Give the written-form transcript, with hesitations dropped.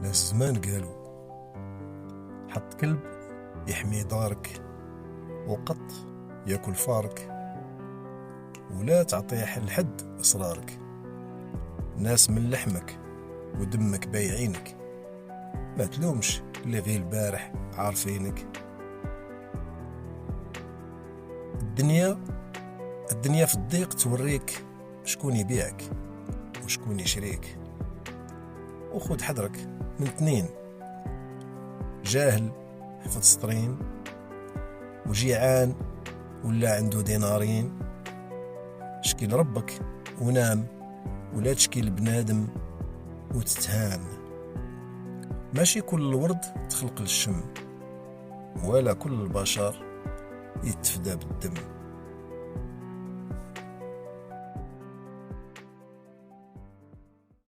ناس زمان قالوا حط كلب يحمي دارك، وقط ياكل فارك، ولا تعطيه لحد أسرارك. ناس من لحمك ودمك بايعينك، ما تلومش اللي غير البارح عارفينك. الدنيا في الضيق توريك شكون يبيعك وشكون يشريك. وخد حذرك من اثنين، جاهل حفظ سطرين، وجيعان ولا عنده دينارين. شكي لربك ونام، ولا تشكي لبنادم وتتهان. ماشي كل الورد تخلق للشم، ولا كل البشر يتفدى بالدم.